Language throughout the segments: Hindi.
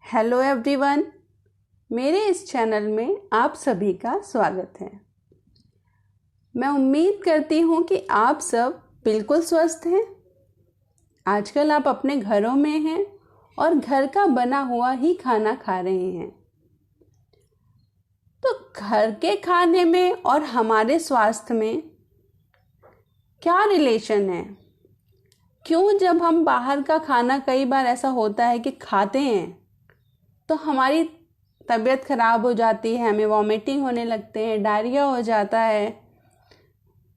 हेलो एवरीवन, मेरे इस चैनल में आप सभी का स्वागत है। मैं उम्मीद करती हूँ कि आप सब बिल्कुल स्वस्थ हैं। आजकल आप अपने घरों में हैं और घर का बना हुआ ही खाना खा रहे हैं। तो घर के खाने में और हमारे स्वास्थ्य में क्या रिलेशन है? क्यों जब हम बाहर का खाना कई बार ऐसा होता है कि खाते हैं तो हमारी तबीयत खराब हो जाती है, हमें वॉमिटिंग होने लगते हैं, डायरिया हो जाता है।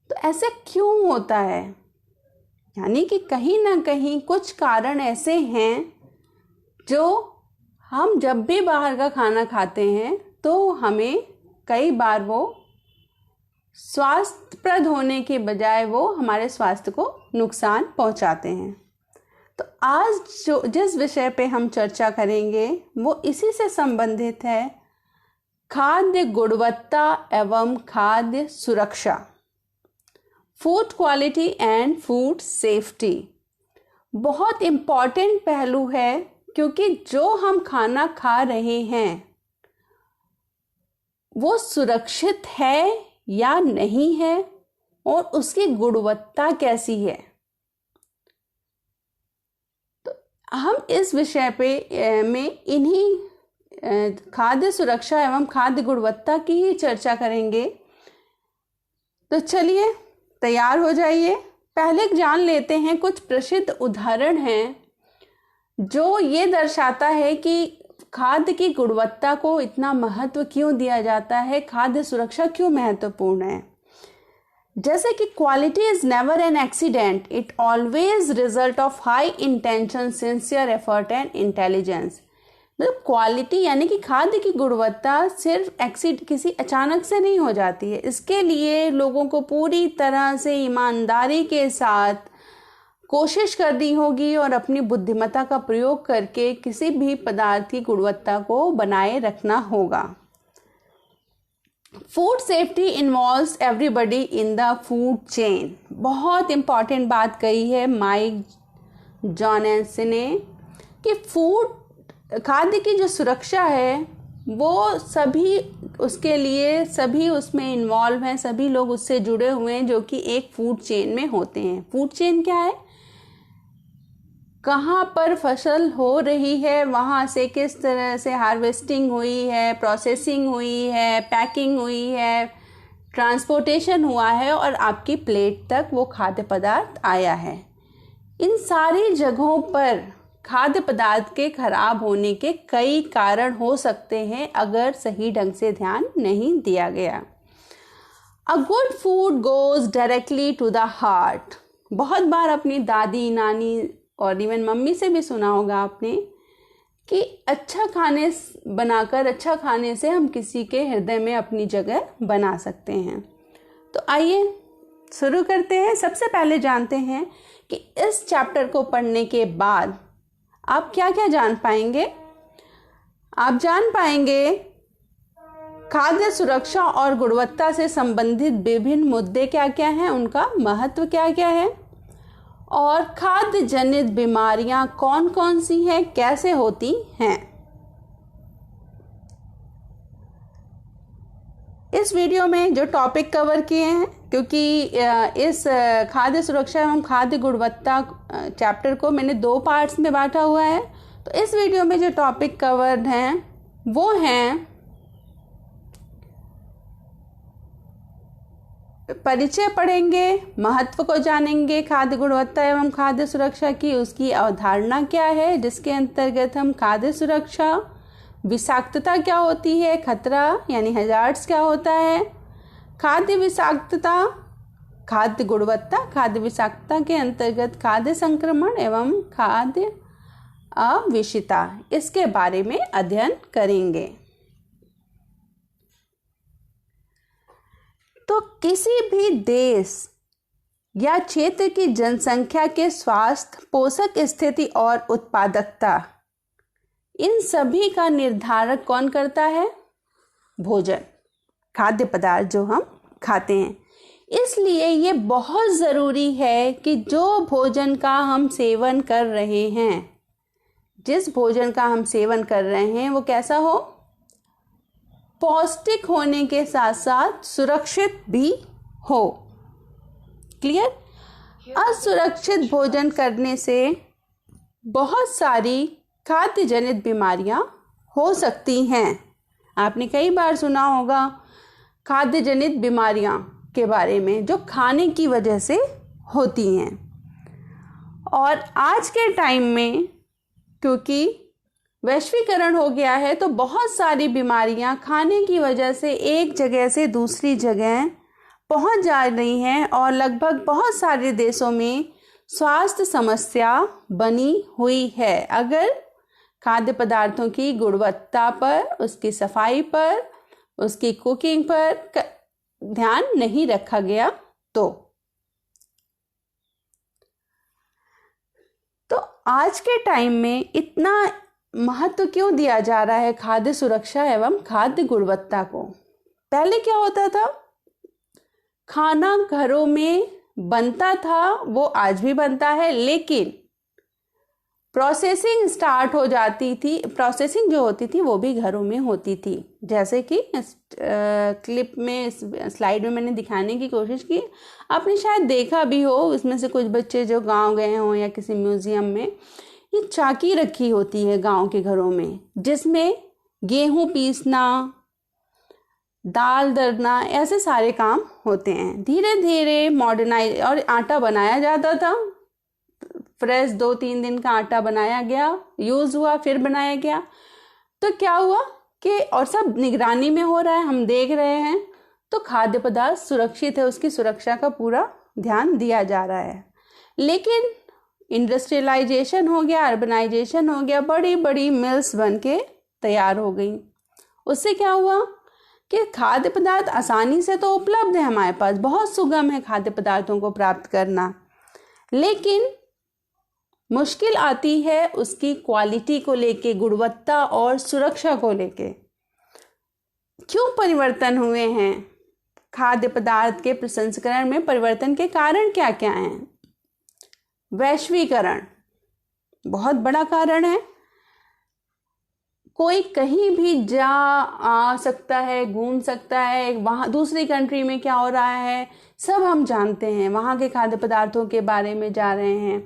तो ऐसा क्यों होता है? यानी कि कहीं ना कहीं कुछ कारण ऐसे हैं जो हम जब भी बाहर का खाना खाते हैं तो हमें कई बार वो स्वास्थ्यप्रद होने के बजाय वो हमारे स्वास्थ्य को नुकसान पहुंचाते हैं। तो आज जिस विषय पे हम चर्चा करेंगे वो इसी से संबंधित है, खाद्य गुणवत्ता एवं खाद्य सुरक्षा, food quality and food safety. बहुत इम्पॉर्टेंट पहलू है क्योंकि जो हम खाना खा रहे हैं वो सुरक्षित है या नहीं है और उसकी गुणवत्ता कैसी है। हम इस विषय पे में इन्हीं खाद्य सुरक्षा एवं खाद्य गुणवत्ता की ही चर्चा करेंगे। तो चलिए तैयार हो जाइए। पहले जान लेते हैं कुछ प्रसिद्ध उदाहरण हैं जो ये दर्शाता है कि खाद्य की गुणवत्ता को इतना महत्व क्यों दिया जाता है, खाद्य सुरक्षा क्यों महत्वपूर्ण है। जैसे कि quality is never an accident, it always result of high intention, sincere effort and intelligence. मतलब क्वालिटी यानी कि खाद्य की गुणवत्ता सिर्फ किसी अचानक से नहीं हो जाती है। इसके लिए लोगों को पूरी तरह से ईमानदारी के साथ कोशिश करनी होगी और अपनी बुद्धिमत्ता का प्रयोग करके किसी भी पदार्थ की गुणवत्ता को बनाए रखना होगा। Food safety involves everybody in the food chain. बहुत इंपॉर्टेंट बात कही है माइक जॉनसन ने कि खाद्य की जो सुरक्षा है वो सभी उसके लिए सभी उसमें इन्वॉल्व हैं, सभी लोग उससे जुड़े हुए हैं जो कि एक फूड चेन में होते हैं। फूड चेन क्या है? कहाँ पर फसल हो रही है, वहाँ से किस तरह से हार्वेस्टिंग हुई है, प्रोसेसिंग हुई है, पैकिंग हुई है, ट्रांसपोर्टेशन हुआ है और आपकी प्लेट तक वो खाद्य पदार्थ आया है। इन सारी जगहों पर खाद्य पदार्थ के खराब होने के कई कारण हो सकते हैं अगर सही ढंग से ध्यान नहीं दिया गया। A good food goes directly to the heart. बहुत बार अपनी दादी, नानी और इवन मम्मी से भी सुना होगा आपने कि अच्छा खाने बनाकर, अच्छा खाने से हम किसी के हृदय में अपनी जगह बना सकते हैं। तो आइए शुरू करते हैं। सबसे पहले जानते हैं कि इस चैप्टर को पढ़ने के बाद आप क्या क्या जान पाएंगे। आप जान पाएंगे खाद्य सुरक्षा और गुणवत्ता से संबंधित विभिन्न मुद्दे क्या क्या हैं, उनका महत्व क्या क्या है और खाद्य जनित बीमारियां कौन कौन सी हैं, कैसे होती हैं। इस वीडियो में जो टॉपिक कवर किए हैं, क्योंकि इस खाद्य सुरक्षा एवं खाद्य गुणवत्ता चैप्टर को मैंने 2 पार्ट्स में बांटा हुआ है, तो इस वीडियो में जो टॉपिक कवर्ड हैं वो हैं परिचय पढ़ेंगे, महत्व को जानेंगे खाद्य गुणवत्ता एवं खाद्य सुरक्षा की, उसकी अवधारणा क्या है जिसके अंतर्गत हम खाद्य सुरक्षा, विषाक्तता क्या होती है, खतरा यानी हैजार्ड्स क्या होता है, खाद्य विषाक्तता, खाद्य गुणवत्ता, खाद्य विषाक्तता के अंतर्गत खाद्य संक्रमण एवं खाद्य अविषिता, इसके बारे में अध्ययन करेंगे। तो किसी भी देश या क्षेत्र की जनसंख्या के स्वास्थ्य, पोषक स्थिति और उत्पादकता, इन सभी का निर्धारक कौन करता है? भोजन, खाद्य पदार्थ जो हम खाते हैं। इसलिए ये बहुत ज़रूरी है कि जो भोजन का हम सेवन कर रहे हैं, जिस भोजन का हम सेवन कर रहे हैं वो कैसा हो, पौष्टिक होने के साथ साथ सुरक्षित भी हो। क्लियर? असुरक्षित भोजन करने से बहुत सारी खाद्य जनित बीमारियां हो सकती हैं। आपने कई बार सुना होगा खाद्य जनित बीमारियां के बारे में जो खाने की वजह से होती हैं। और आज के टाइम में क्योंकि वैश्वीकरण हो गया है तो बहुत सारी बीमारियां खाने की वजह से एक जगह से दूसरी जगह पहुंच जा रही हैं और लगभग बहुत सारे देशों में स्वास्थ्य समस्या बनी हुई है अगर खाद्य पदार्थों की गुणवत्ता पर, उसकी सफाई पर, उसकी कुकिंग पर ध्यान नहीं रखा गया तो आज के टाइम में इतना महत्व क्यों दिया जा रहा है खाद्य सुरक्षा एवं खाद्य गुणवत्ता को? पहले क्या होता था, खाना घरों में बनता था, वो आज भी बनता है, लेकिन प्रोसेसिंग स्टार्ट हो जाती थी। प्रोसेसिंग जो होती थी वो भी घरों में होती थी, जैसे कि क्लिप में, स्लाइड में मैंने दिखाने की कोशिश की। आपने शायद देखा भी हो, इसमें से कुछ बच्चे जो गांव गए हों या किसी म्यूजियम में, ये चाकी रखी होती है गांव के घरों में, जिसमें गेहूं पीसना, दाल दरना, ऐसे सारे काम होते हैं। धीरे धीरे मॉडर्नाइज और आटा बनाया जाता था, फ्रेश 2-3 दिन का आटा बनाया गया, यूज हुआ, फिर बनाया गया। तो क्या हुआ कि और सब निगरानी में हो रहा है, हम देख रहे हैं, तो खाद्य पदार्थ सुरक्षित है, उसकी सुरक्षा का पूरा ध्यान दिया जा रहा है। लेकिन इंडस्ट्रियलाइजेशन हो गया, अर्बनाइजेशन हो गया, बड़ी बड़ी मिल्स बन के तैयार हो गई। उससे क्या हुआ कि खाद्य पदार्थ आसानी से तो उपलब्ध है हमारे पास, बहुत सुगम है खाद्य पदार्थों को प्राप्त करना, लेकिन मुश्किल आती है उसकी क्वालिटी को लेके, गुणवत्ता और सुरक्षा को लेके। क्यों परिवर्तन हुए हैं? खाद्य पदार्थ के प्रसंस्करण में परिवर्तन के कारण क्या क्या हैं? वैश्वीकरण बहुत बड़ा कारण है। कोई कहीं भी जा आ सकता है, घूम सकता है, वहाँ दूसरी कंट्री में क्या हो रहा है सब हम जानते हैं, वहाँ के खाद्य पदार्थों के बारे में जा रहे हैं।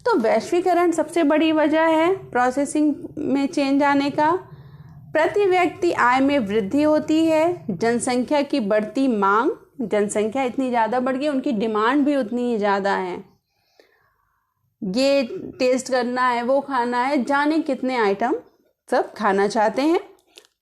तो वैश्वीकरण सबसे बड़ी वजह है प्रोसेसिंग में चेंज आने का। प्रति व्यक्ति आय में वृद्धि होती है, जनसंख्या की बढ़ती मांग, जनसंख्या इतनी ज़्यादा बढ़ गई, उनकी डिमांड भी उतनी ही ज़्यादा है। ये टेस्ट करना है, वो खाना है, जाने कितने आइटम सब खाना चाहते हैं,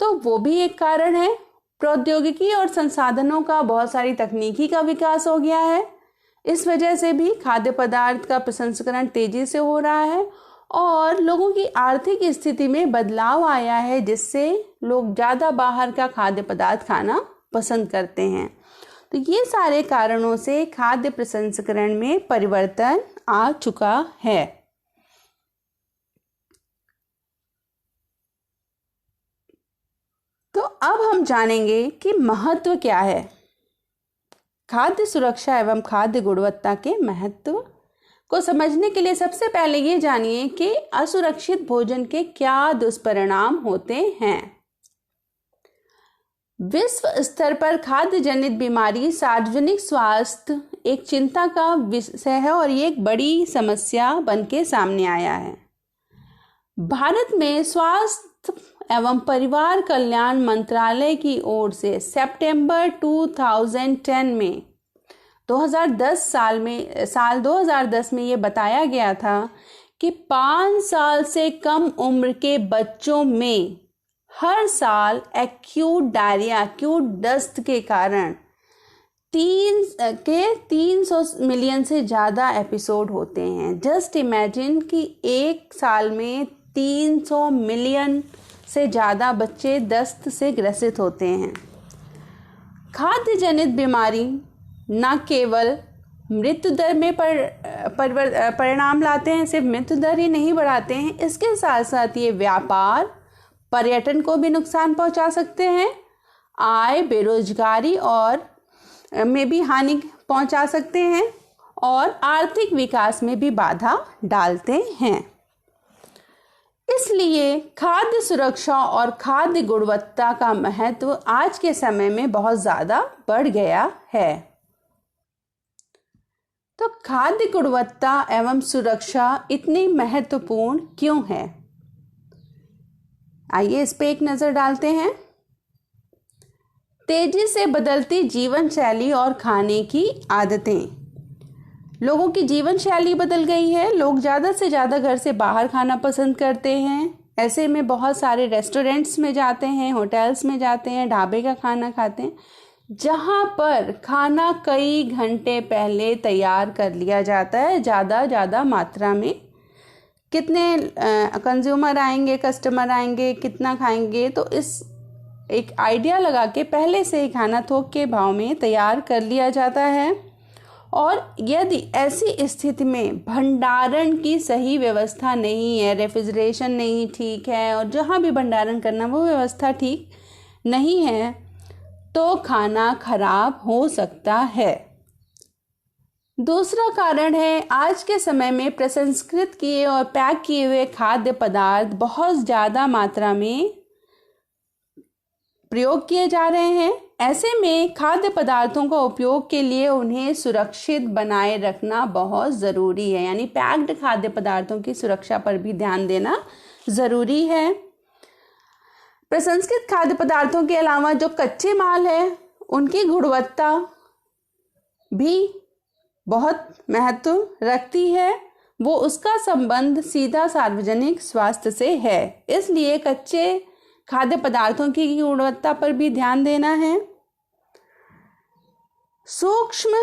तो वो भी एक कारण है। प्रौद्योगिकी और संसाधनों का, बहुत सारी तकनीकी का विकास हो गया है, इस वजह से भी खाद्य पदार्थ का प्रसंस्करण तेजी से हो रहा है और लोगों की आर्थिक स्थिति में बदलाव आया है, जिससे लोग ज़्यादा बाहर का खाद्य पदार्थ खाना पसंद करते हैं। तो ये सारे कारणों से खाद्य प्रसंस्करण में परिवर्तन आ चुका है। तो अब हम जानेंगे कि महत्व क्या है। खाद्य सुरक्षा एवं खाद्य गुणवत्ता के महत्व को समझने के लिए सबसे पहले ये जानिए कि असुरक्षित भोजन के क्या दुष्परिणाम होते हैं। विश्व स्तर पर खाद्य जनित बीमारी सार्वजनिक स्वास्थ्य एक चिंता का विषय है और ये एक बड़ी समस्या बन के सामने आया है। भारत में स्वास्थ्य एवं परिवार कल्याण मंत्रालय की ओर से सितंबर 2010 में 2010 में ये बताया गया था कि 5 साल से कम उम्र के बच्चों में हर साल एक्यूट डायरिया, एक्यूट दस्त के कारण 300 मिलियन से ज़्यादा एपिसोड होते हैं। जस्ट इमेजिन कि एक साल में 300 मिलियन से ज़्यादा बच्चे दस्त से ग्रसित होते हैं। खाद्य जनित बीमारी न केवल मृत्यु दर में परिणाम लाते हैं, सिर्फ मृत्यु दर ही नहीं बढ़ाते हैं, इसके साथ साथ ये व्यापार, पर्यटन को भी नुकसान पहुंचा सकते हैं, आय, बेरोजगारी और में भी हानि पहुंचा सकते हैं और आर्थिक विकास में भी बाधा डालते हैं। इसलिए खाद्य सुरक्षा और खाद्य गुणवत्ता का महत्व आज के समय में बहुत ज़्यादा बढ़ गया है। तो खाद्य गुणवत्ता एवं सुरक्षा इतनी महत्वपूर्ण क्यों है, आइए इस पे एक नज़र डालते हैं। तेजी से बदलती जीवन शैली और खाने की आदतें। लोगों की जीवन शैली बदल गई है। लोग ज़्यादा से ज़्यादा घर से बाहर खाना पसंद करते हैं। ऐसे में बहुत सारे रेस्टोरेंट्स में जाते हैं, होटल्स में जाते हैं, ढाबे का खाना खाते हैं, जहाँ पर खाना कई घंटे पहले तैयार कर लिया जाता है ज़्यादा मात्रा में। कितने कंज्यूमर आएंगे, कस्टमर आएंगे, कितना खाएंगे, तो इस एक आइडिया लगा के पहले से ही खाना थोक के भाव में तैयार कर लिया जाता है। और यदि ऐसी स्थिति में भंडारण की सही व्यवस्था नहीं है, रेफ्रिजरेशन नहीं ठीक है, और जहाँ भी भंडारण करना वो व्यवस्था ठीक नहीं है, तो खाना खराब हो सकता है। दूसरा कारण है, आज के समय में प्रसंस्कृत किए और पैक किए हुए खाद्य पदार्थ बहुत ज़्यादा मात्रा में प्रयोग किए जा रहे हैं। ऐसे में खाद्य पदार्थों का उपयोग के लिए उन्हें सुरक्षित बनाए रखना बहुत ज़रूरी है, यानी पैक्ड खाद्य पदार्थों की सुरक्षा पर भी ध्यान देना ज़रूरी है। प्रसंस्कृत खाद्य पदार्थों के अलावा जो कच्चे माल है उनकी गुणवत्ता भी बहुत महत्व रखती है। वो उसका संबंध सीधा सार्वजनिक स्वास्थ्य से है, इसलिए कच्चे खाद्य पदार्थों की गुणवत्ता पर भी ध्यान देना है। सूक्ष्म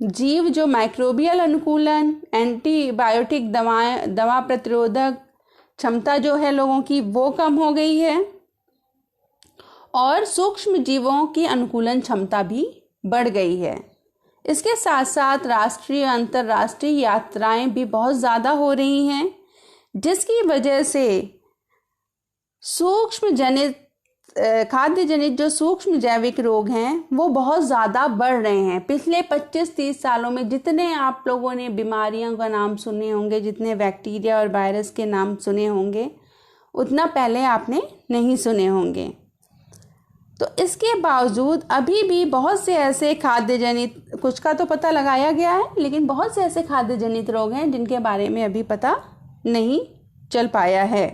जीव जो माइक्रोबियल अनुकूलन, एंटीबायोटिक दवा प्रतिरोधक क्षमता जो है लोगों की वो कम हो गई है, और सूक्ष्म जीवों की अनुकूलन क्षमता भी बढ़ गई है। इसके साथ साथ राष्ट्रीय अंतर्राष्ट्रीय यात्राएं भी बहुत ज़्यादा हो रही हैं, जिसकी वजह से सूक्ष्म जनित खाद्य जनित जो सूक्ष्म जैविक रोग हैं वो बहुत ज़्यादा बढ़ रहे हैं। पिछले 25-30 सालों में जितने आप लोगों ने बीमारियों का नाम सुने होंगे, जितने बैक्टीरिया और वायरस के नाम सुने होंगे, उतना पहले आपने नहीं सुने होंगे। तो इसके बावजूद अभी भी बहुत से ऐसे खाद्य जनित, कुछ का तो पता लगाया गया है, लेकिन बहुत से ऐसे खाद्य जनित रोग हैं जिनके बारे में अभी पता नहीं चल पाया है।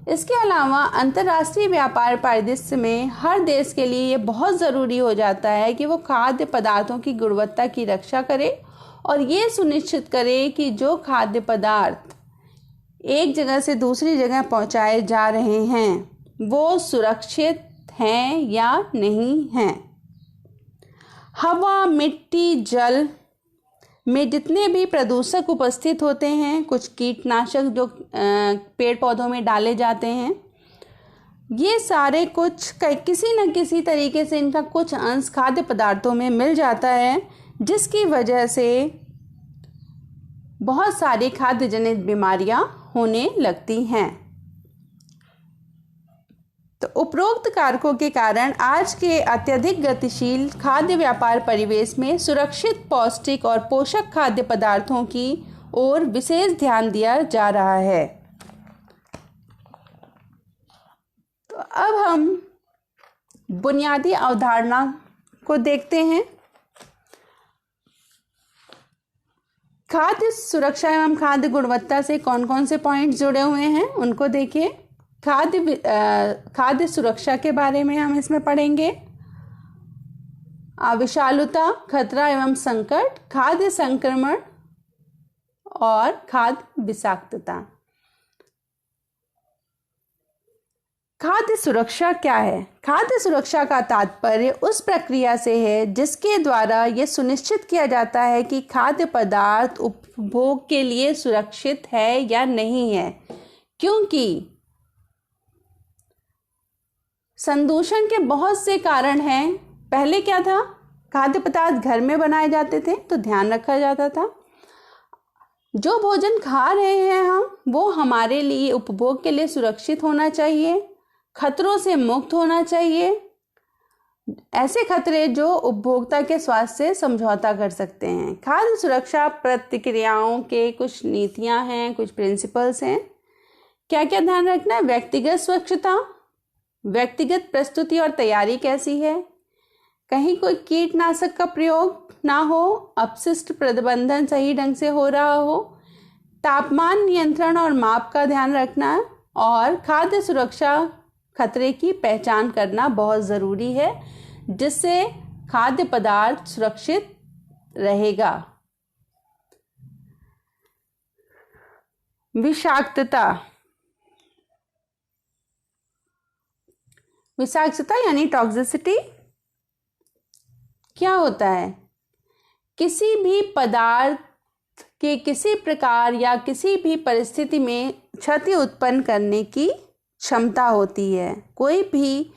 इसके अलावा अंतर्राष्ट्रीय व्यापार परिदृश्य में हर देश के लिए ये बहुत ज़रूरी हो जाता है कि वो खाद्य पदार्थों की गुणवत्ता की रक्षा करे और ये सुनिश्चित करे कि जो खाद्य पदार्थ एक जगह से दूसरी जगह पहुंचाए जा रहे हैं वो सुरक्षित हैं या नहीं हैं। हवा, मिट्टी, जल में जितने भी प्रदूषक उपस्थित होते हैं, कुछ कीटनाशक जो पेड़ पौधों में डाले जाते हैं, ये सारे कुछ किसी न किसी तरीके से इनका कुछ अंश खाद्य पदार्थों में मिल जाता है, जिसकी वजह से बहुत सारी खाद्य जनित बीमारियां होने लगती हैं। तो उपरोक्त कारकों के कारण आज के अत्यधिक गतिशील खाद्य व्यापार परिवेश में सुरक्षित, पौष्टिक और पोषक खाद्य पदार्थों की ओर विशेष ध्यान दिया जा रहा है। तो अब हम बुनियादी अवधारणा को देखते हैं। खाद्य सुरक्षा एवं खाद्य गुणवत्ता से कौन कौन से पॉइंट्स जुड़े हुए हैं उनको देखिए। खाद्य सुरक्षा के बारे में हम इसमें पढ़ेंगे। विषालुता, खतरा एवं संकट, खाद्य संक्रमण और खाद्य विषाक्तता। खाद्य सुरक्षा क्या है? खाद्य सुरक्षा का तात्पर्य उस प्रक्रिया से है जिसके द्वारा यह सुनिश्चित किया जाता है कि खाद्य पदार्थ उपभोग के लिए सुरक्षित है या नहीं है, क्योंकि संदूषण के बहुत से कारण हैं। पहले क्या था, खाद्य पदार्थ घर में बनाए जाते थे तो ध्यान रखा जाता था जो भोजन खा रहे हैं हम वो हमारे लिए उपभोग के लिए सुरक्षित होना चाहिए, खतरों से मुक्त होना चाहिए, ऐसे खतरे जो उपभोक्ता के स्वास्थ्य से समझौता कर सकते हैं। खाद्य सुरक्षा प्रतिक्रियाओं के कुछ नीतियां हैं, कुछ प्रिंसिपल्स हैं क्या क्या ध्यान रखना है? व्यक्तिगत स्वच्छता, व्यक्तिगत प्रस्तुति और तैयारी कैसी है, कहीं कोई कीटनाशक का प्रयोग ना हो, अपशिष्ट प्रबंधन सही ढंग से हो रहा हो, तापमान नियंत्रण और माप का ध्यान रखना, और खाद्य सुरक्षा खतरे की पहचान करना बहुत ज़रूरी है, जिससे खाद्य पदार्थ सुरक्षित रहेगा। विषाक्तता, विषाक्तता यानी टॉक्सिसिटी क्या होता है? किसी भी पदार्थ के किसी प्रकार या किसी भी परिस्थिति में क्षति उत्पन्न करने की क्षमता होती है। कोई भी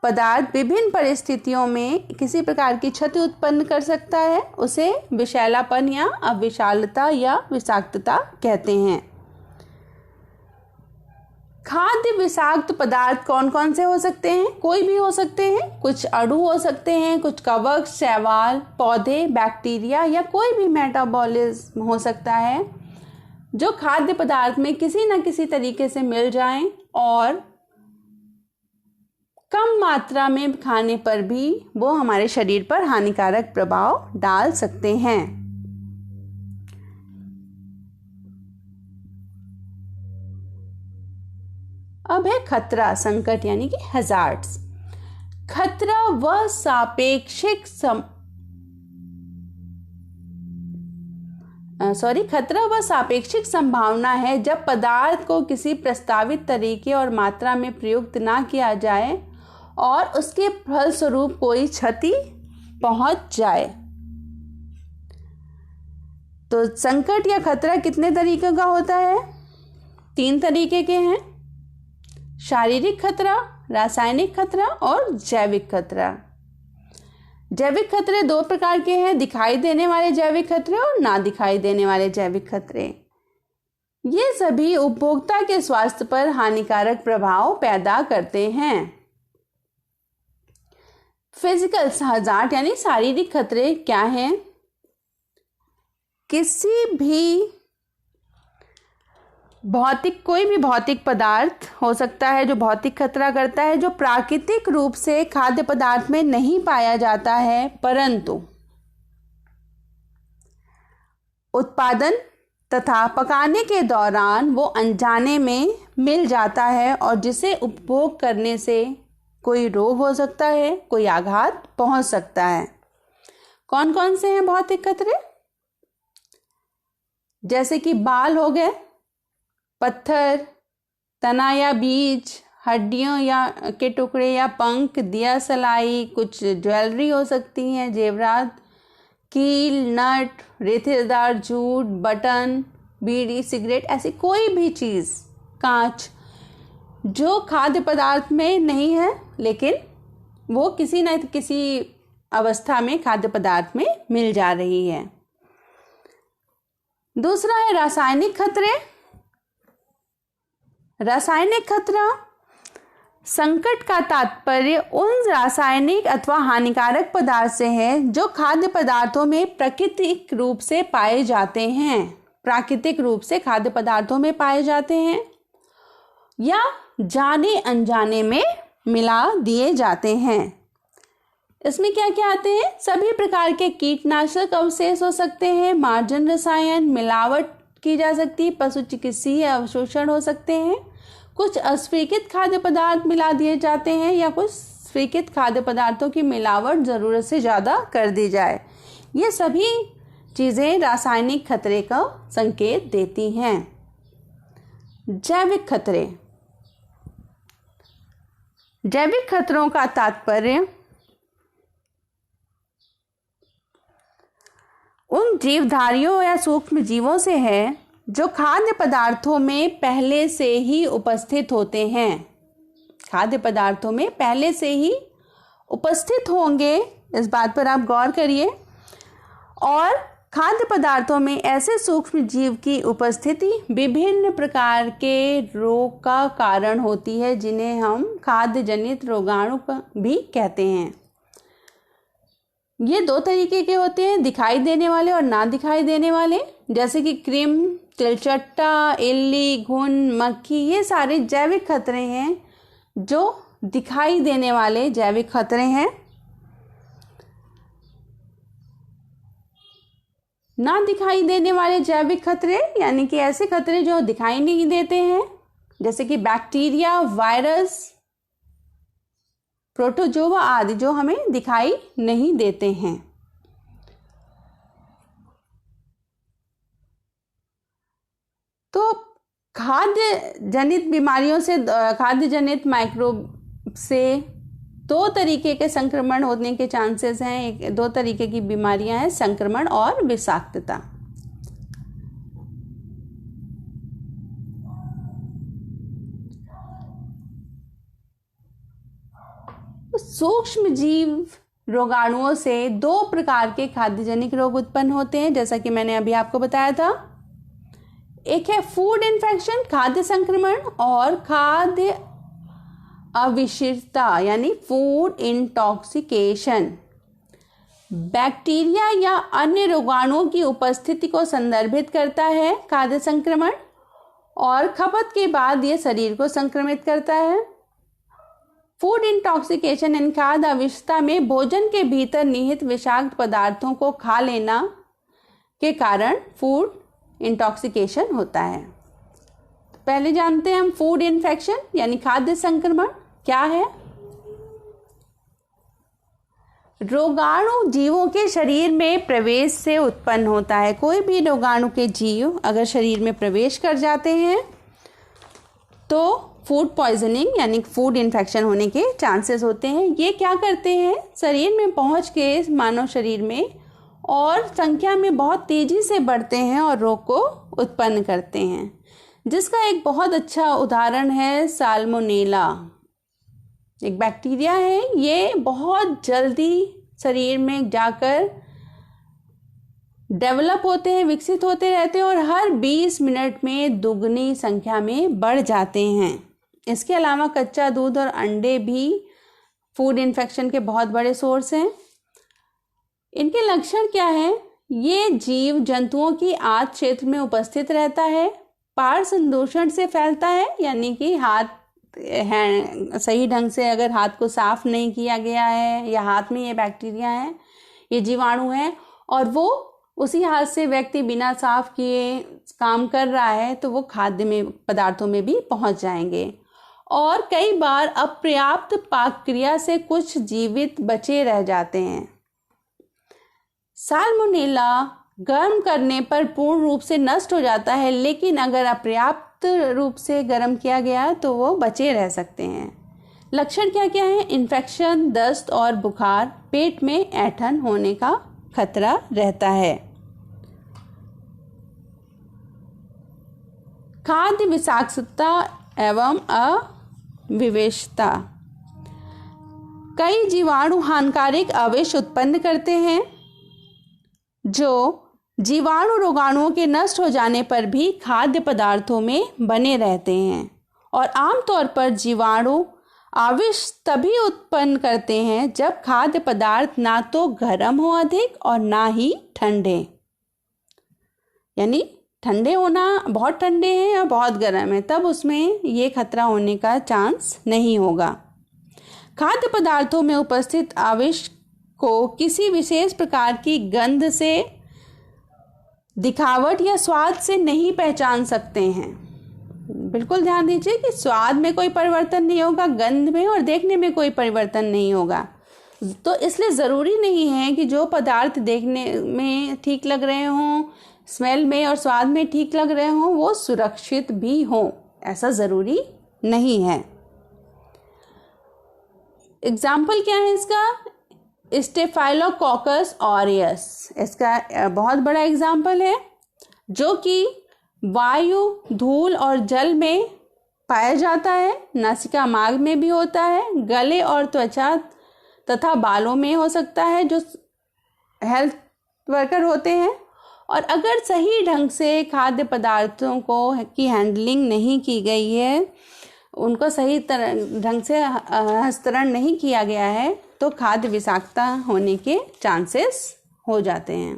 पदार्थ विभिन्न परिस्थितियों में किसी प्रकार की क्षति उत्पन्न कर सकता है, उसे विषैलापन या अविषालता या विषाक्तता कहते हैं। खाद्य विषाक्त पदार्थ कौन कौन से हो सकते हैं? कोई भी हो सकते हैं, कुछ अणु हो सकते हैं, कुछ कवक, शैवाल, पौधे, बैक्टीरिया या कोई भी मेटाबॉलिज्म हो सकता है जो खाद्य पदार्थ में किसी न किसी तरीके से मिल जाएं और कम मात्रा में खाने पर भी वो हमारे शरीर पर हानिकारक प्रभाव डाल सकते हैं। अब है खतरा, संकट यानी कि हैजार्ड्स। खतरा वह सापेक्षिक संभावना है जब पदार्थ को किसी प्रस्तावित तरीके और मात्रा में प्रयुक्त ना किया जाए और उसके फलस्वरूप कोई क्षति पहुंच जाए। तो संकट या खतरा कितने तरीके का होता है? 3 तरीके के हैं: शारीरिक खतरा, रासायनिक खतरा और जैविक खतरा। जैविक खतरे 2 प्रकार के हैं: दिखाई देने वाले जैविक खतरे और ना दिखाई देने वाले जैविक खतरे। ये सभी उपभोक्ता के स्वास्थ्य पर हानिकारक प्रभाव पैदा करते हैं। फिजिकल हैजार्ड यानी शारीरिक खतरे क्या हैं? किसी भी कोई भी भौतिक पदार्थ हो सकता है जो भौतिक खतरा करता है, जो प्राकृतिक रूप से खाद्य पदार्थ में नहीं पाया जाता है, परंतु उत्पादन तथा पकाने के दौरान वो अनजाने में मिल जाता है और जिसे उपभोग करने से कोई रोग हो सकता है, कोई आघात पहुंच सकता है। कौन कौन से हैं भौतिक खतरे? जैसे कि बाल हो गए, पत्थर, तना या बीज, हड्डियों या के टुकड़े या पंख, दिया सलाई, कुछ ज्वेलरी हो सकती हैं, जेवरात, कील, नट, रेतेदार जूट, बटन, बीड़ी, सिगरेट, ऐसी कोई भी चीज़, कांच, जो खाद्य पदार्थ में नहीं है लेकिन वो किसी न किसी अवस्था में खाद्य पदार्थ में मिल जा रही है। दूसरा है रासायनिक खतरे। रासायनिक खतरा, संकट का तात्पर्य उन रासायनिक अथवा हानिकारक पदार्थ से है जो खाद्य पदार्थों में प्राकृतिक रूप से पाए जाते हैं, प्राकृतिक रूप से खाद्य पदार्थों में पाए जाते हैं या जाने अनजाने में मिला दिए जाते हैं। इसमें क्या क्या आते हैं? सभी प्रकार के कीटनाशक अवशेष हो सकते हैं, मार्जन रसायन, मिलावट की जा सकती है, पशु चिकित्सीय अवशोषण हो सकते हैं, कुछ अस्वीकृत खाद्य पदार्थ मिला दिए जाते हैं या कुछ स्वीकृत खाद्य पदार्थों की मिलावट ज़रूरत से ज़्यादा कर दी जाए। ये सभी चीज़ें रासायनिक खतरे का संकेत देती हैं। जैविक खतरे, जैविक खतरों का तात्पर्य उन जीवधारियों या सूक्ष्म जीवों से है जो खाद्य पदार्थों में पहले से ही उपस्थित होते हैं, खाद्य पदार्थों में पहले से ही उपस्थित होंगे, इस बात पर आप गौर करिए। और खाद्य पदार्थों में ऐसे सूक्ष्म जीव की उपस्थिति विभिन्न प्रकार के रोग का कारण होती है, जिन्हें हम खाद्य जनित रोगाणु भी कहते हैं। ये 2 तरीके के होते हैं, दिखाई देने वाले और ना दिखाई देने वाले। जैसे कि कृमि, तिलचट्टा, इल्ली, घुन, मक्खी, ये सारे जैविक खतरे हैं जो दिखाई देने वाले जैविक खतरे हैं। ना दिखाई देने वाले जैविक खतरे यानी कि ऐसे खतरे जो दिखाई नहीं देते हैं, जैसे कि बैक्टीरिया, वायरस, प्रोटोजोआ आदि जो हमें दिखाई नहीं देते हैं। तो खाद्य जनित बीमारियों से, खाद्य जनित माइक्रोब से दो तरीके के संक्रमण होने के चांसेस हैं। दो तरीके की बीमारियां हैं, संक्रमण और विषाक्तता। सूक्ष्म जीव रोगाणुओं से दो प्रकार के खाद्यजनित रोग उत्पन्न होते हैं, जैसा कि मैंने अभी आपको बताया था। एक है फूड इन्फेक्शन, खाद्य संक्रमण, और खाद्य अविषिरता यानी फूड इंटॉक्सिकेशन। बैक्टीरिया या अन्य रोगाणुओं की उपस्थिति को संदर्भित करता है खाद्य संक्रमण, और खपत के बाद यह शरीर को संक्रमित करता है। फूड इंटॉक्सिकेशन यानी खाद्य अविषता में भोजन के भीतर निहित विषाक्त पदार्थों को खा लेना के कारण फूड इंटॉक्सिकेशन होता है। पहले जानते हैं हम फूड इन्फेक्शन यानी खाद्य संक्रमण क्या है। रोगाणु जीवों के शरीर में प्रवेश से उत्पन्न होता है। कोई भी रोगाणु के जीव अगर शरीर में प्रवेश कर जाते हैं तो फूड पॉइजनिंग यानी फूड इन्फेक्शन होने के चांसेस होते हैं। ये क्या करते हैं, शरीर में पहुंच के मानव शरीर में और संख्या में बहुत तेजी से बढ़ते हैं और रोग को उत्पन्न करते हैं, जिसका एक बहुत अच्छा उदाहरण है साल्मोनेला। एक बैक्टीरिया है, ये बहुत जल्दी शरीर में जाकर डेवलप होते हैं, विकसित होते रहते हैं और हर 20 मिनट में दुगनी संख्या में बढ़ जाते हैं। इसके अलावा कच्चा दूध और अंडे भी फूड इन्फेक्शन के बहुत बड़े सोर्स हैं। इनके लक्षण क्या हैं? ये जीव जंतुओं की आंत क्षेत्र में उपस्थित रहता है, पार संदूषण से फैलता है, यानी कि हाथ सही ढंग से अगर हाथ को साफ नहीं किया गया है या हाथ में ये बैक्टीरिया है, ये जीवाणु है, और वो उसी हाथ से व्यक्ति बिना साफ किए काम कर रहा है तो वो खाद्य में पदार्थों में भी पहुंच जाएंगे। और कई बार अपर्याप्त पाक क्रिया से कुछ जीवित बचे रह जाते हैं। साल्मोनेला गर्म करने पर पूर्ण रूप से नष्ट हो जाता है, लेकिन अगर अपर्याप्त रूप से गर्म किया गया तो वो बचे रह सकते हैं। लक्षण क्या क्या है? इन्फेक्शन, दस्त और बुखार, पेट में ऐंठन होने का खतरा रहता है। खाद्य विषाक्तता एवं अविवेशता। कई जीवाणु हानिकारक अविष उत्पन्न करते हैं जो जीवाणु रोगाणुओं के नष्ट हो जाने पर भी खाद्य पदार्थों में बने रहते हैं, और आमतौर पर जीवाणु आविष तभी उत्पन्न करते हैं जब खाद्य पदार्थ ना तो गर्म हो अधिक और ना ही ठंडे, यानी ठंडे होना, बहुत ठंडे हैं या बहुत गर्म है, तब उसमें ये खतरा होने का चांस नहीं होगा। खाद्य पदार्थों में उपस्थित आविष को किसी विशेष प्रकार की गंध से, दिखावट या स्वाद से नहीं पहचान सकते हैं। बिल्कुल ध्यान दीजिए कि स्वाद में कोई परिवर्तन नहीं होगा, गंध में और देखने में कोई परिवर्तन नहीं होगा। तो इसलिए ज़रूरी नहीं है कि जो पदार्थ देखने में ठीक लग रहे हों, स्मेल में और स्वाद में ठीक लग रहे हों, वो सुरक्षित भी हों, ऐसा ज़रूरी नहीं है। एग्जाम्पल क्या है इसका? स्टेफाइलोकोकस ऑरियस इसका बहुत बड़ा एग्जाम्पल है, जो कि वायु, धूल और जल में पाया जाता है। नासिका मार्ग में भी होता है, गले और त्वचा तथा बालों में हो सकता है जो हेल्थ वर्कर होते हैं। और अगर सही ढंग से खाद्य पदार्थों की हैंडलिंग नहीं की गई है, उनको सही ढंग से हस्तांतरण नहीं किया गया है, तो खाद्य विषाक्तता होने के चांसेस हो जाते हैं।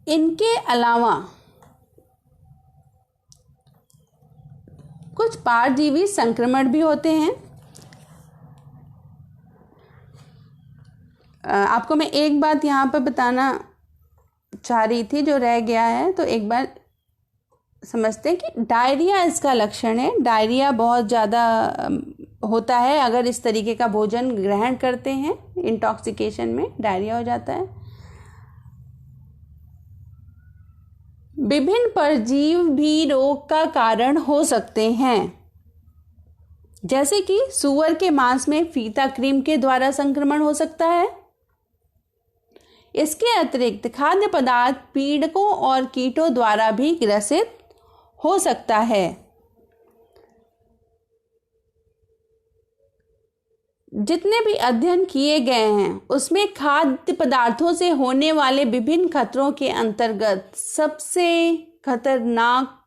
इनके अलावा कुछ परजीवी संक्रमण भी होते हैं। आपको मैं एक बात यहाँ पर बताना चाह रही थी जो रह गया है, तो एक बार समझते हैं कि डायरिया इसका लक्षण है। डायरिया बहुत ज़्यादा होता है अगर इस तरीके का भोजन ग्रहण करते हैं, इंटॉक्सिकेशन में डायरिया हो जाता है। विभिन्न परजीव भी रोग का कारण हो सकते हैं, जैसे कि सूअर के मांस में फीता क्रीम के द्वारा संक्रमण हो सकता है। इसके अतिरिक्त खाद्य पदार्थ पीड़कों और कीटों द्वारा भी ग्रसित हो सकता है। जितने भी अध्ययन किए गए हैं उसमें खाद्य पदार्थों से होने वाले विभिन्न खतरों के अंतर्गत सबसे खतरनाक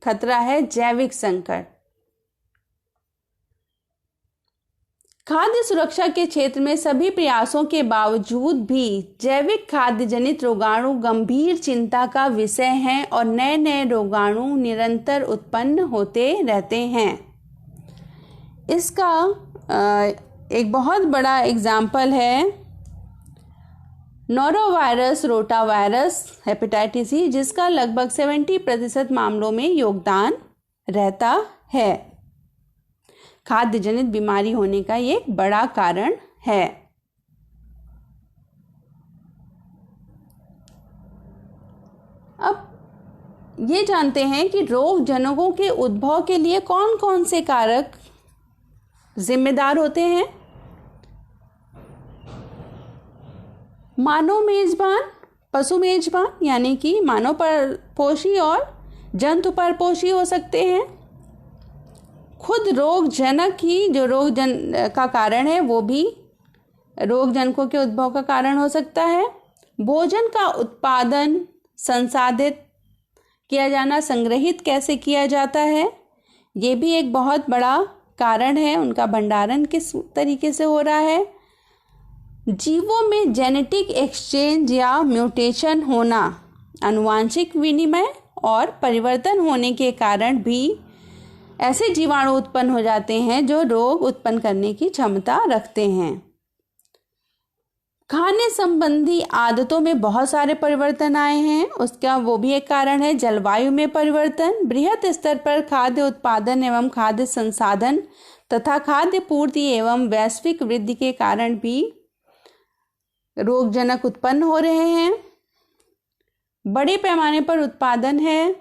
खतरा है जैविक संकट। खाद्य सुरक्षा के क्षेत्र में सभी प्रयासों के बावजूद भी जैविक खाद्य जनित रोगाणु गंभीर चिंता का विषय हैं और नए नए रोगाणु निरंतर उत्पन्न होते रहते हैं। इसका एक बहुत बड़ा एग्जाम्पल है नोरोवायरस, रोटावायरस, हेपेटाइटिस सी, जिसका लगभग 70% मामलों में योगदान रहता है। खाद्य जनित बीमारी होने का ये एक बड़ा कारण है। अब ये जानते हैं कि रोग जनकों के उद्भव के लिए कौन कौन से कारक जिम्मेदार होते हैं। मानव मेजबान, पशु मेजबान यानी कि मानव परपोषी और जंतु परपोषी हो सकते हैं। खुद रोग जनक ही जो रोग का कारण है वो भी रोग जनकों के उद्भव का कारण हो सकता है। भोजन का उत्पादन, संसाधित किया जाना, संग्रहित कैसे किया जाता है, ये भी एक बहुत बड़ा कारण है। उनका भंडारण किस तरीके से हो रहा है। जीवों में जेनेटिक एक्सचेंज या म्यूटेशन होना, आनुवांशिक विनिमय और परिवर्तन होने के कारण भी ऐसे जीवाणु उत्पन्न हो जाते हैं जो रोग उत्पन्न करने की क्षमता रखते हैं। खाने संबंधी आदतों में बहुत सारे परिवर्तन आए हैं, उसका वो भी एक कारण है। जलवायु में परिवर्तन, बृहत स्तर पर खाद्य उत्पादन एवं खाद्य संसाधन तथा खाद्य पूर्ति एवं वैश्विक वृद्धि के कारण भी रोगजनक उत्पन्न हो रहे हैं। बड़े पैमाने पर उत्पादन है,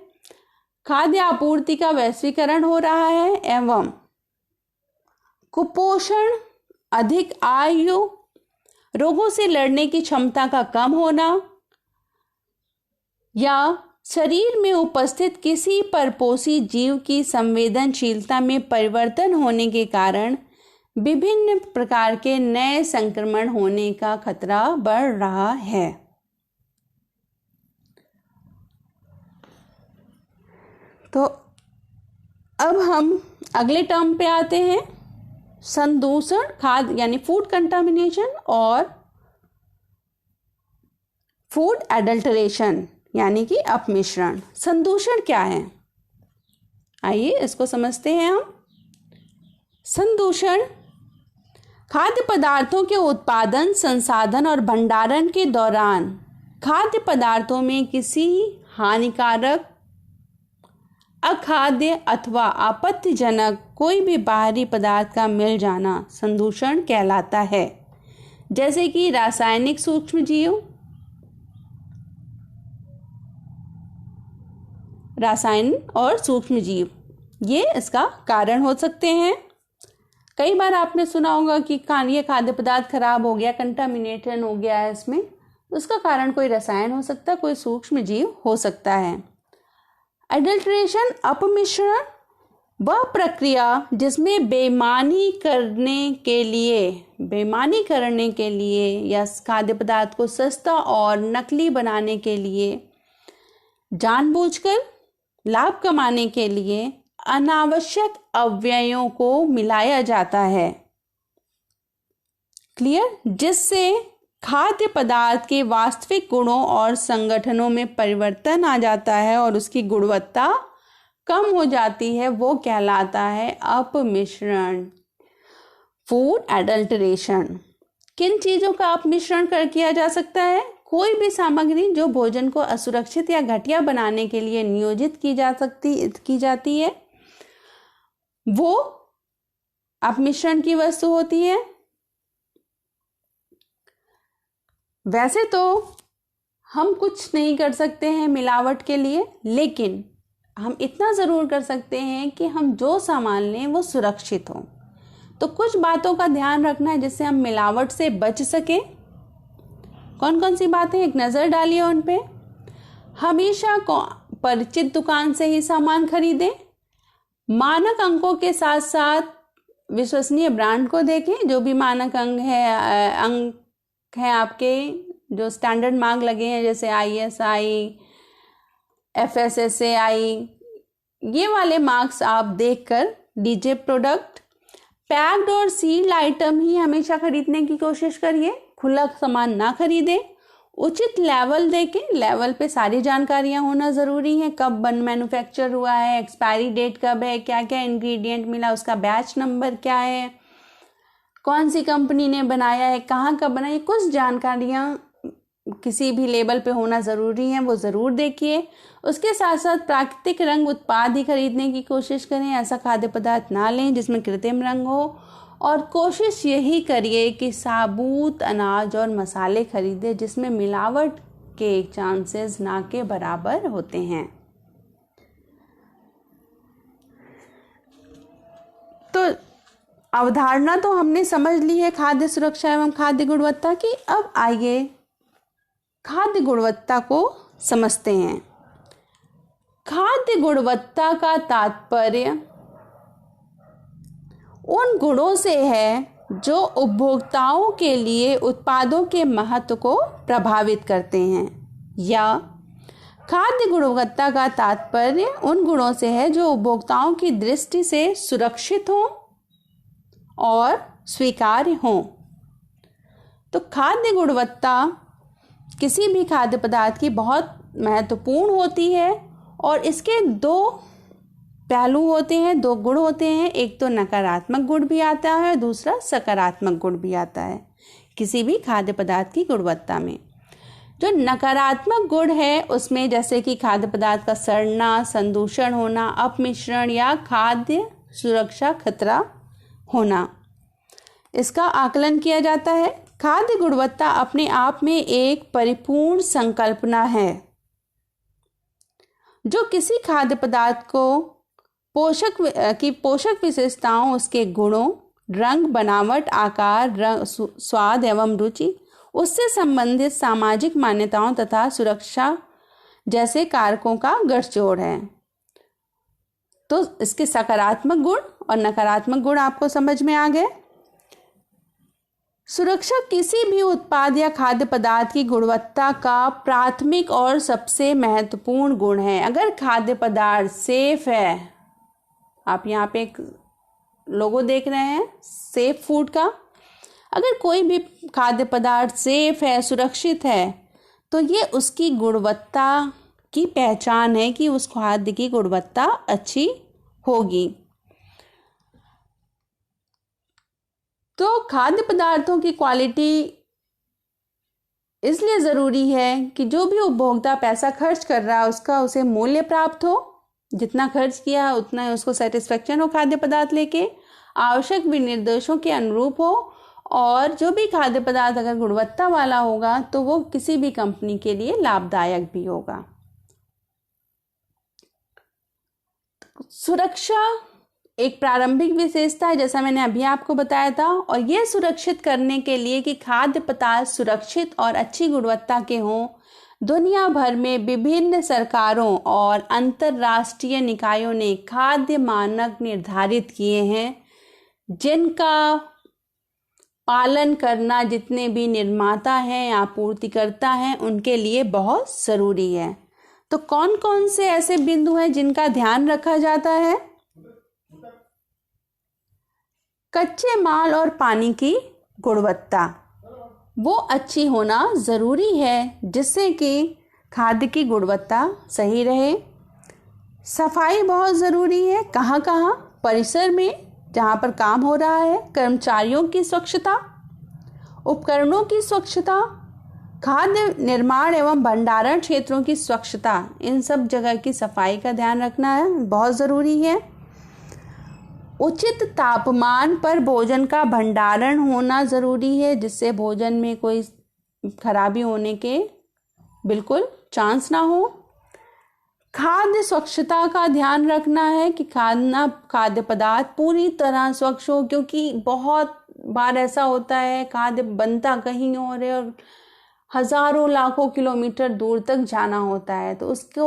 खाद्य आपूर्ति का वैश्वीकरण हो रहा है एवं कुपोषण, अधिक आयु, रोगों से लड़ने की क्षमता का कम होना या शरीर में उपस्थित किसी परपोषी जीव की संवेदनशीलता में परिवर्तन होने के कारण विभिन्न प्रकार के नए संक्रमण होने का खतरा बढ़ रहा है। तो अब हम अगले टर्म पे आते हैं, संदूषण, खाद्य यानी फूड कंटामिनेशन और फूड एडल्टरेशन यानी कि अपमिश्रण। संदूषण क्या है, आइए इसको समझते हैं हम। संदूषण खाद्य पदार्थों के उत्पादन, संसाधन और भंडारण के दौरान खाद्य पदार्थों में किसी हानिकारक, अखाद्य अथवा आपत्तिजनक कोई भी बाहरी पदार्थ का मिल जाना संदूषण कहलाता है, जैसे कि रासायनिक सूक्ष्मजीव, रासायन और सूक्ष्मजीव, ये इसका कारण हो सकते हैं। कई बार आपने सुना होगा कि ये खाद्य पदार्थ खराब हो गया, कंटामिनेशन हो गया है इसमें, उसका कारण कोई रसायन हो सकता है, कोई सूक्ष्मजीव हो सकता है। एडल्ट्रेशन, अपमिश्रण, वह प्रक्रिया जिसमें बेईमानी करने के लिए या खाद्य पदार्थ को सस्ता और नकली बनाने के लिए जानबूझकर लाभ कमाने के लिए अनावश्यक अवयवों को मिलाया जाता है। क्लियर? जिससे खाद्य पदार्थ के वास्तविक गुणों और संगठनों में परिवर्तन आ जाता है और उसकी गुणवत्ता कम हो जाती है, वो कहलाता है अपमिश्रण, फूड एडल्टरेशन। किन चीज़ों का अपमिश्रण किया जा सकता है? कोई भी सामग्री जो भोजन को असुरक्षित या घटिया बनाने के लिए नियोजित की जाती है, वो अपमिश्रण की वस्तु होती है। वैसे तो हम कुछ नहीं कर सकते हैं मिलावट के लिए, लेकिन हम इतना ज़रूर कर सकते हैं कि हम जो सामान लें वो सुरक्षित हो। तो कुछ बातों का ध्यान रखना है जिससे हम मिलावट से बच सकें। कौन कौन सी बातें, एक नज़र डालिए उन पे। हमेशा परिचित दुकान से ही सामान खरीदें। मानक अंकों के साथ साथ विश्वसनीय ब्रांड को देखें। जो भी मानक अंक है आपके, जो स्टैंडर्ड मार्क लगे हैं, जैसे ISI, FSSAI, ये वाले मार्क्स आप देखकर लीजिए प्रोडक्ट। पैक्ड और सील्ड आइटम ही हमेशा खरीदने की कोशिश करिए, खुला सामान ना खरीदें। उचित लेवल देखें, लेवल पे सारी जानकारियां होना ज़रूरी है। कब मैन्युफैक्चर हुआ है, एक्सपायरी डेट कब है, क्या क्या इंग्रेडिएंट मिला, उसका बैच नंबर क्या है, कौन सी कंपनी ने बनाया है, कहाँ का बना है, कुछ जानकारियां किसी भी लेबल पे होना ज़रूरी है, वो ज़रूर देखिए। उसके साथ साथ प्राकृतिक रंग उत्पाद ही खरीदने की कोशिश करें। ऐसा खाद्य पदार्थ ना लें जिसमें कृत्रिम रंग हो, और कोशिश यही करिए कि साबुत अनाज और मसाले खरीदें जिसमें मिलावट के चांसेस ना के बराबर होते हैं। तो अवधारणा तो हमने समझ ली है खाद्य सुरक्षा एवं खाद्य गुणवत्ता की। अब आइए खाद्य गुणवत्ता को समझते हैं। खाद्य गुणवत्ता का तात्पर्य उन गुणों से है जो उपभोक्ताओं के लिए उत्पादों के महत्व को प्रभावित करते हैं, या खाद्य गुणवत्ता का तात्पर्य उन गुणों से है जो उपभोक्ताओं की दृष्टि से सुरक्षित हों और स्वीकार्य हों। तो खाद्य गुणवत्ता किसी भी खाद्य पदार्थ की बहुत महत्वपूर्ण होती है, और इसके दो पहलू होते हैं, दो गुण होते हैं। एक तो नकारात्मक गुण भी आता है, दूसरा सकारात्मक गुण भी आता है किसी भी खाद्य पदार्थ की गुणवत्ता में। जो नकारात्मक गुण है उसमें जैसे कि खाद्य पदार्थ का सड़ना, संदूषण होना, अपमिश्रण या खाद्य सुरक्षा खतरा होना, इसका आकलन किया जाता है। खाद्य गुणवत्ता अपने आप में एक परिपूर्ण संकल्पना है जो किसी खाद्य पदार्थ को पोषक विशेषताओं, उसके गुणों, रंग, बनावट, आकार, स्वाद एवं रुचि, उससे संबंधित सामाजिक मान्यताओं तथा सुरक्षा जैसे कारकों का गठजोड़ है। तो इसके सकारात्मक गुण और नकारात्मक गुण आपको समझ में आ गए। सुरक्षा किसी भी उत्पाद या खाद्य पदार्थ की गुणवत्ता का प्राथमिक और सबसे महत्वपूर्ण गुण है। अगर खाद्य पदार्थ सेफ है, आप यहाँ पे एक लोगो देख रहे हैं सेफ फूड का, अगर कोई भी खाद्य पदार्थ सेफ है, सुरक्षित है, तो ये उसकी गुणवत्ता की पहचान है कि उस खाद्य की गुणवत्ता अच्छी होगी। तो खाद्य पदार्थों की क्वालिटी इसलिए ज़रूरी है कि जो भी उपभोक्ता पैसा खर्च कर रहा है उसे मूल्य प्राप्त हो, जितना खर्च किया उतना उसको सेटिस्फेक्शन हो खाद्य पदार्थ लेके, आवश्यक विनिर्देशों के अनुरूप हो, और जो भी खाद्य पदार्थ अगर गुणवत्ता वाला होगा तो वो किसी भी कंपनी के लिए लाभदायक भी होगा। सुरक्षा एक प्रारंभिक विशेषता है, जैसा मैंने अभी आपको बताया था, और यह सुरक्षित करने के लिए कि खाद्य पदार्थ सुरक्षित और अच्छी गुणवत्ता के हों, दुनिया भर में विभिन्न सरकारों और अंतर्राष्ट्रीय निकायों ने खाद्य मानक निर्धारित किए हैं, जिनका पालन करना जितने भी निर्माता हैं, आपूर्तिकर्ता हैं, उनके लिए बहुत ज़रूरी है। तो कौन कौन से ऐसे बिंदु हैं जिनका ध्यान रखा जाता है? कच्चे माल और पानी की गुणवत्ता, वो अच्छी होना ज़रूरी है, जिससे कि खाद्य की गुणवत्ता सही रहे। सफाई बहुत ज़रूरी है। कहाँ कहाँ? परिसर में जहाँ पर काम हो रहा है, कर्मचारियों की स्वच्छता, उपकरणों की स्वच्छता, खाद्य निर्माण एवं भंडारण क्षेत्रों की स्वच्छता, इन सब जगह की सफाई का ध्यान रखना है, बहुत ज़रूरी है। उचित तापमान पर भोजन का भंडारण होना ज़रूरी है, जिससे भोजन में कोई खराबी होने के बिल्कुल चांस ना हो। खाद्य स्वच्छता का ध्यान रखना है कि खाद्य पदार्थ पूरी तरह स्वच्छ हो, क्योंकि बहुत बार ऐसा होता है खाद्य बनता कहीं और है और हज़ारों लाखों किलोमीटर दूर तक जाना होता है, तो उसको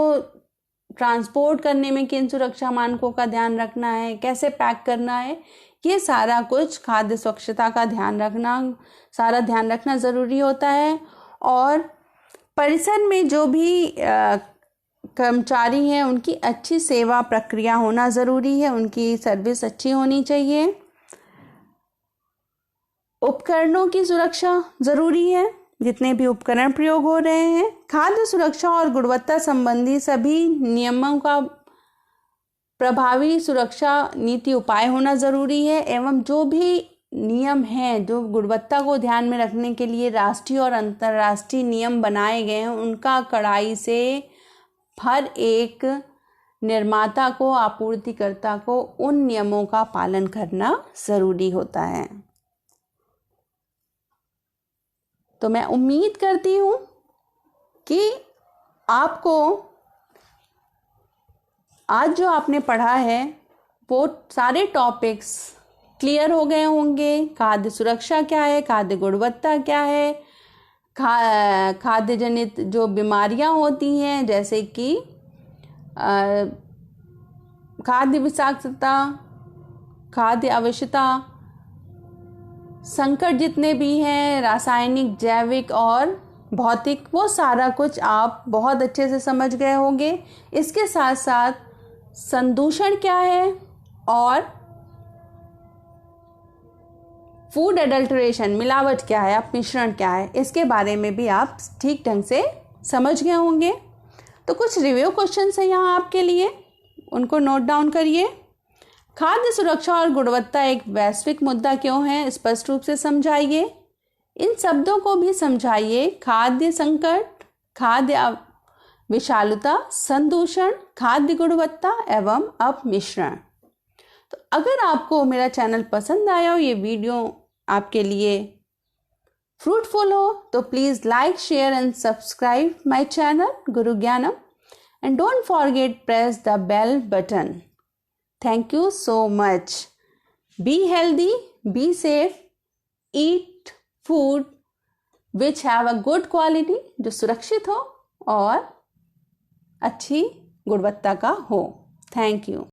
ट्रांसपोर्ट करने में किन सुरक्षा मानकों का ध्यान रखना है, कैसे पैक करना है, ये सारा कुछ खाद्य स्वच्छता का ध्यान रखना ज़रूरी होता है। और परिसर में जो भी कर्मचारी हैं उनकी अच्छी सेवा प्रक्रिया होना ज़रूरी है, उनकी सर्विस अच्छी होनी चाहिए। उपकरणों की सुरक्षा ज़रूरी है, जितने भी उपकरण प्रयोग हो रहे हैं। खाद्य सुरक्षा और गुणवत्ता संबंधी सभी नियमों का प्रभावी सुरक्षा नीति उपाय होना ज़रूरी है, एवं जो भी नियम हैं जो गुणवत्ता को ध्यान में रखने के लिए राष्ट्रीय और अंतर्राष्ट्रीय नियम बनाए गए हैं, उनका कड़ाई से हर एक निर्माता को, आपूर्तिकर्ता को उन नियमों का पालन करना ज़रूरी होता है। तो मैं उम्मीद करती हूँ कि आपको आज जो आपने पढ़ा है वो सारे टॉपिक्स क्लियर हो गए होंगे। खाद्य सुरक्षा क्या है, खाद्य गुणवत्ता क्या है, खाद्य जनित जो बीमारियां होती हैं जैसे कि खाद्य विषाक्तता, खाद्य अवशता, संकट जितने भी हैं रासायनिक, जैविक और भौतिक, वो सारा कुछ आप बहुत अच्छे से समझ गए होंगे। इसके साथ साथ संदूषण क्या है और फूड एडल्ट्रेशन, मिलावट क्या है, अपमिश्रण क्या है, इसके बारे में भी आप ठीक ढंग से समझ गए होंगे। तो कुछ रिव्यू क्वेश्चंस हैं यहाँ आपके लिए, उनको नोट डाउन करिए। खाद्य सुरक्षा और गुणवत्ता एक वैश्विक मुद्दा क्यों है, स्पष्ट रूप से समझाइए। इन शब्दों को भी समझाइए: खाद्य संकट, खाद्य विषालुता, संदूषण, खाद्य गुणवत्ता एवं अपमिश्रण। तो अगर आपको मेरा चैनल पसंद आया हो, ये वीडियो आपके लिए फ्रूटफुल हो, तो please like, share and subscribe my channel गुरु ज्ञानम, and don't forget press the bell button. Thank you so much. Be healthy, be safe, eat food which have a good quality, जो सुरक्षित हो और अच्छी गुणवत्ता का हो। Thank you.